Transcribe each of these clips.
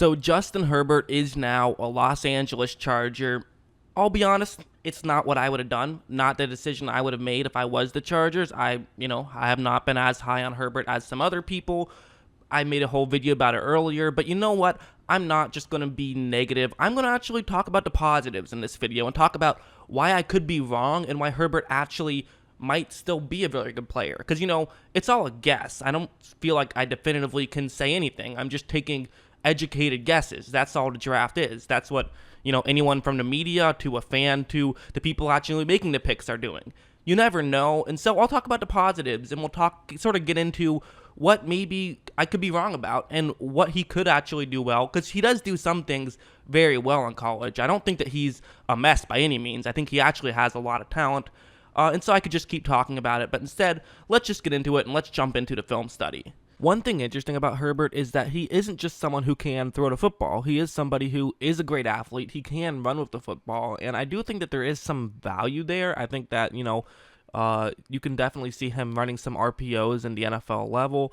So Justin Herbert is now a Los Angeles Charger. I'll be honest, it's not what I would have done, not the decision I would have made if I was the Chargers. I have not been as high on Herbert as some other people. I made a whole video about it earlier, but you know what? I'm not just going to be negative. I'm going to actually talk about the positives in this video and talk about why I could be wrong and why Herbert actually might still be a very good player. Because, it's all a guess. I don't feel like I definitively can say anything. I'm just taking educated guesses. That's all the draft is. That's what, anyone from the media to a fan to the people actually making the picks are doing. You never know. And so I'll talk about the positives and we'll sort of get into what maybe I could be wrong about and what he could actually do well, because he does do some things very well in college. I don't think that he's a mess by any means. I think he actually has a lot of talent. And so I could just keep talking about it, but instead, let's just get into it and let's jump into the film study. One thing interesting about Herbert is that he isn't just someone who can throw the football. He is somebody who is a great athlete. He can run with the football, and I do think that there is some value there. I think that, you can definitely see him running some RPOs in the NFL level.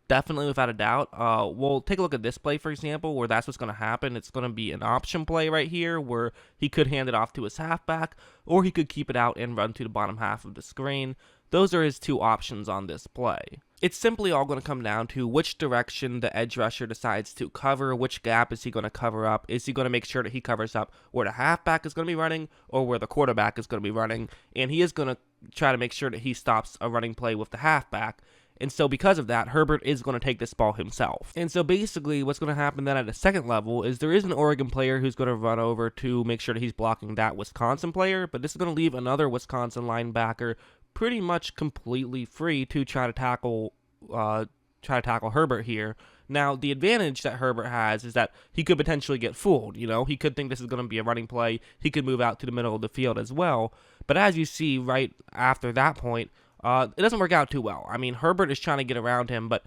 Definitely, without a doubt. We'll take a look at this play, for example, where that's what's going to happen. It's going to be an option play right here where he could hand it off to his halfback, or he could keep it out and run to the bottom half of the screen. Those are his two options on this play. It's simply all going to come down to which direction the edge rusher decides to cover, which gap is he going to cover up. Is he going to make sure that he covers up where the halfback is going to be running or where the quarterback is going to be running? And he is going to try to make sure that he stops a running play with the halfback. And so because of that, Herbert is going to take this ball himself. And so basically what's going to happen then at the second level is there is an Oregon player who's going to run over to make sure that he's blocking that Wisconsin player, but this is going to leave another Wisconsin linebacker pretty much completely free to try to tackle Herbert here. Now, the advantage that Herbert has is that he could potentially get fooled. He could think this is going to be a running play. He could move out to the middle of the field as well. But as you see right after that point, it doesn't work out too well. I mean, Herbert is trying to get around him, but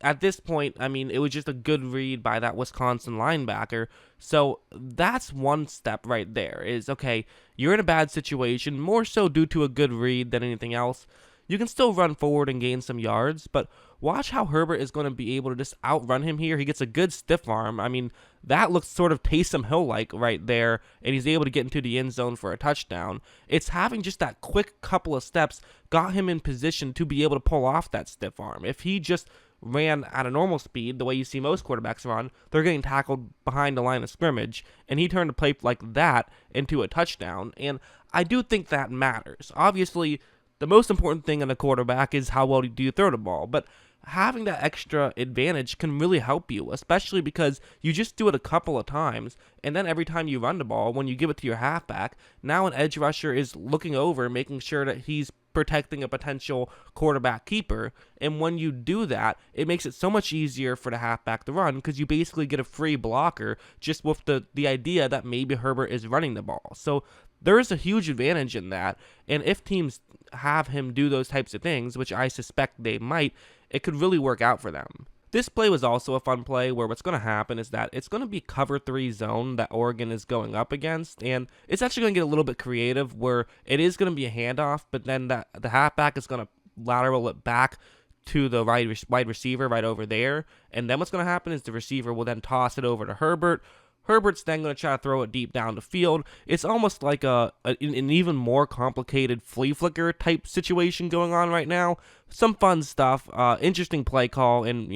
at this point, it was just a good read by that Wisconsin linebacker. So that's one step right there is, okay, you're in a bad situation, more so due to a good read than anything else. You can still run forward and gain some yards, but watch how Herbert is going to be able to just outrun him here. He gets a good stiff arm. That looks sort of Taysom Hill-like right there, and he's able to get into the end zone for a touchdown. It's having just that quick couple of steps got him in position to be able to pull off that stiff arm. If he just ran at a normal speed, the way you see most quarterbacks run, they're getting tackled behind the line of scrimmage, and he turned a play like that into a touchdown, and I do think that matters. Obviously, the most important thing in a quarterback is how well do you throw the ball, but having that extra advantage can really help you, especially because you just do it a couple of times, and then every time you run the ball, when you give it to your halfback, now an edge rusher is looking over, making sure that he's protecting a potential quarterback keeper, and when you do that, it makes it so much easier for the halfback to run, because you basically get a free blocker just with the idea that maybe Herbert is running the ball. So there is a huge advantage in that, and if teams have him do those types of things, which I suspect they might, it could really work out for them. This play was also a fun play where what's going to happen is that it's going to be cover 3 zone that Oregon is going up against, and it's actually going to get a little bit creative where it is going to be a handoff, but then the halfback is going to lateral it back to the wide receiver right over there, and then what's going to happen is the receiver will then toss it over to Herbert. Herbert's then going to try to throw it deep down the field. It's almost like an even more complicated flea flicker type situation going on right now. Some fun stuff, interesting play call, and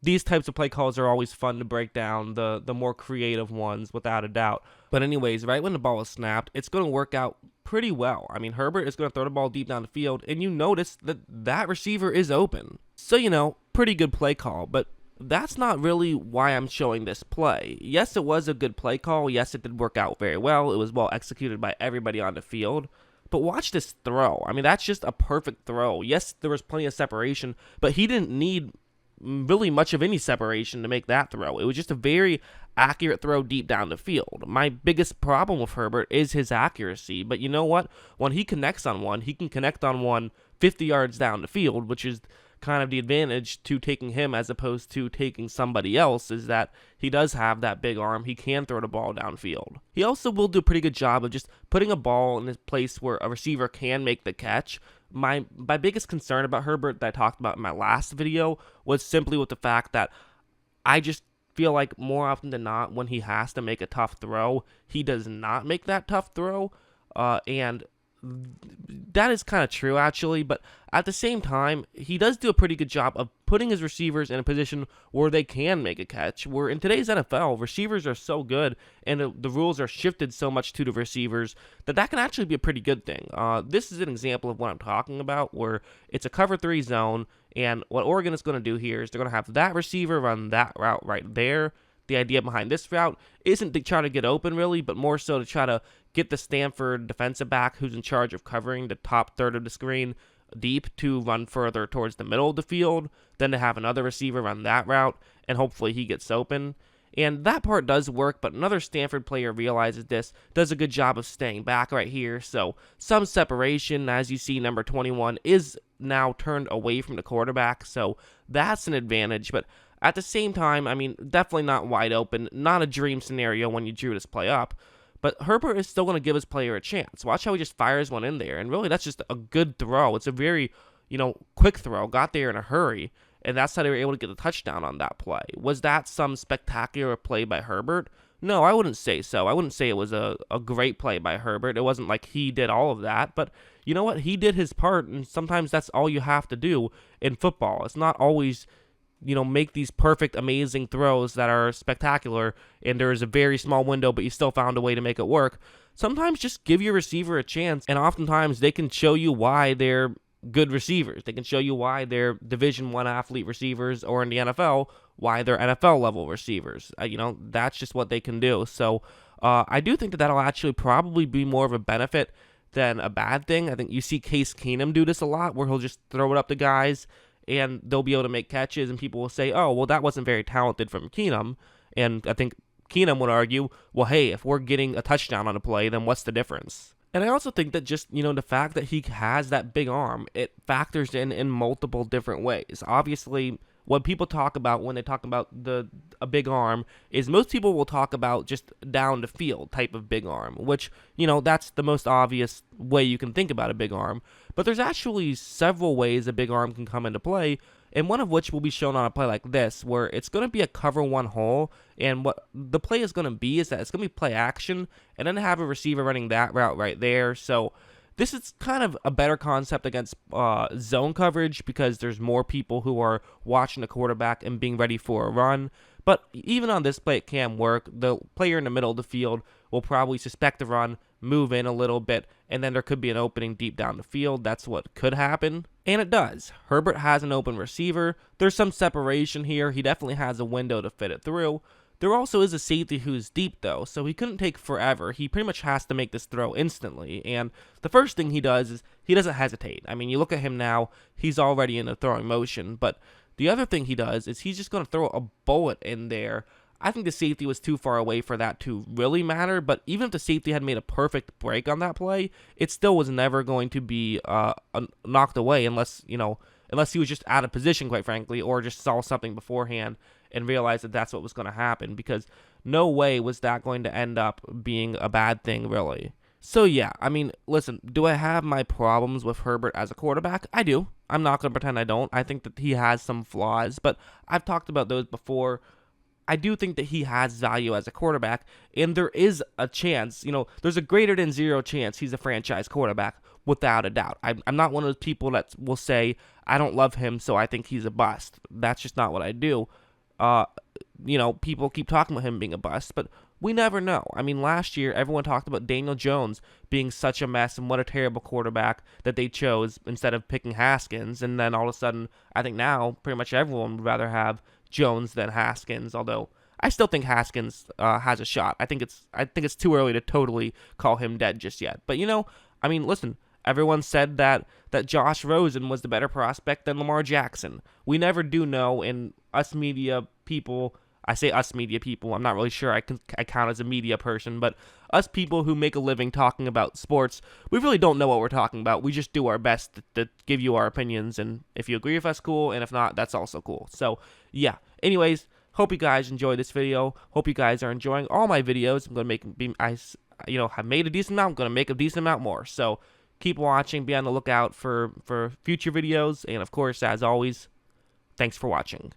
these types of play calls are always fun to break down, the more creative ones without a doubt. But anyways, right when the ball is snapped, it's going to work out pretty well. Herbert is going to throw the ball deep down the field, and you notice that receiver is open. So, pretty good play call, but that's not really why I'm showing this play. Yes, it was a good play call. Yes, it did work out very well. It was well executed by everybody on the field. But watch this throw. That's just a perfect throw. Yes, there was plenty of separation, but he didn't need really much of any separation to make that throw. It was just a very accurate throw deep down the field. My biggest problem with Herbert is his accuracy, but you know what? When he connects on one, he can connect on one 50 yards down the field, which is kind of the advantage to taking him as opposed to taking somebody else, is that he does have that big arm. He can throw the ball downfield. He also will do a pretty good job of just putting a ball in a place where a receiver can make the catch. My biggest concern about Herbert that I talked about in my last video was simply with the fact that I just feel like more often than not, when he has to make a tough throw, he does not make that tough throw. And that is kind of true, actually, but at the same time, he does do a pretty good job of putting his receivers in a position where they can make a catch. Where in today's NFL, receivers are so good, and the rules are shifted so much to the receivers that can actually be a pretty good thing. This is an example of what I'm talking about, where it's a cover 3 zone, and what Oregon is going to do here is they're going to have that receiver run that route right there. The idea behind this route isn't to try to get open, really, but more so to try to get the Stanford defensive back who's in charge of covering the top third of the screen deep to run further towards the middle of the field, then to have another receiver run that route, and hopefully he gets open. And that part does work, but another Stanford player realizes this, does a good job of staying back right here, so some separation. As you see, number 21 is now turned away from the quarterback, so that's an advantage, but at the same time, I mean, definitely not wide open, not a dream scenario when you drew this play up, but Herbert is still going to give his player a chance. Watch how he just fires one in there, and really that's just a good throw. It's a very, quick throw, got there in a hurry, and that's how they were able to get the touchdown on that play. Was that some spectacular play by Herbert? No, I wouldn't say so. I wouldn't say it was a great play by Herbert. It wasn't like he did all of that, but you know what? He did his part, and sometimes that's all you have to do in football. It's not always make these perfect, amazing throws that are spectacular, and there is a very small window, but you still found a way to make it work. Sometimes just give your receiver a chance, and oftentimes they can show you why they're good receivers. They can show you why they're Division I athlete receivers, or in the NFL, why they're NFL-level receivers. That's just what they can do. So I do think that that'll actually probably be more of a benefit than a bad thing. I think you see Case Keenum do this a lot, where he'll just throw it up to guys, and they'll be able to make catches, and people will say, oh, well, that wasn't very talented from Keenum. And I think Keenum would argue, well, hey, if we're getting a touchdown on a play, then what's the difference? And I also think that just, the fact that he has that big arm, it factors in multiple different ways. Obviously, what people talk about when they talk about a big arm is most people will talk about just down the field type of big arm, which, that's the most obvious way you can think about a big arm. But there's actually several ways a big arm can come into play, and one of which will be shown on a play like this, where it's going to be a cover 1 hole, and what the play is going to be is that it's going to be play action, and then have a receiver running that route right there. So this is kind of a better concept against zone coverage, because there's more people who are watching the quarterback and being ready for a run. But even on this play, it can work. The player in the middle of the field will probably suspect the run, move in a little bit, and then there could be an opening deep down the field. That's what could happen. And it does. Herbert has an open receiver. There's some separation here. He definitely has a window to fit it through. There also is a safety who's deep, though, so he couldn't take forever. He pretty much has to make this throw instantly, and the first thing he does is he doesn't hesitate. I mean, you look at him now, he's already in a throwing motion, but the other thing he does is he's just going to throw a bullet in there. I think the safety was too far away for that to really matter, but even if the safety had made a perfect break on that play, it still was never going to be knocked away unless he was just out of position, quite frankly, or just saw something beforehand and realized that that's what was going to happen, because no way was that going to end up being a bad thing, really. So yeah, I mean, listen, do I have my problems with Herbert as a quarterback? I do. I'm not going to pretend I don't. I think that he has some flaws, but I've talked about those before. I do think that he has value as a quarterback, and there is a chance, there's a greater than 0 chance he's a franchise quarterback, without a doubt. I'm not one of those people that will say, I don't love him, so I think he's a bust. That's just not what I do. People keep talking about him being a bust, but we never know. I mean, last year, everyone talked about Daniel Jones being such a mess and what a terrible quarterback that they chose instead of picking Haskins, and then all of a sudden, I think now, pretty much everyone would rather have Jones than Haskins, although I still think Haskins has a shot. I think it's too early to totally call him dead just yet. But I mean, listen, everyone said that Josh Rosen was the better prospect than Lamar Jackson. We never do know, and us media people, I say us media people, I'm not really sure I count as a media person, but us people who make a living talking about sports, we really don't know what we're talking about. We just do our best to give you our opinions, and if you agree with us, cool, and if not, that's also cool. So, yeah. Anyways, hope you guys enjoyed this video. Hope you guys are enjoying all my videos. I'm going to have made a decent amount. I'm going to make a decent amount more. So, keep watching. Be on the lookout for future videos, and of course, as always, thanks for watching.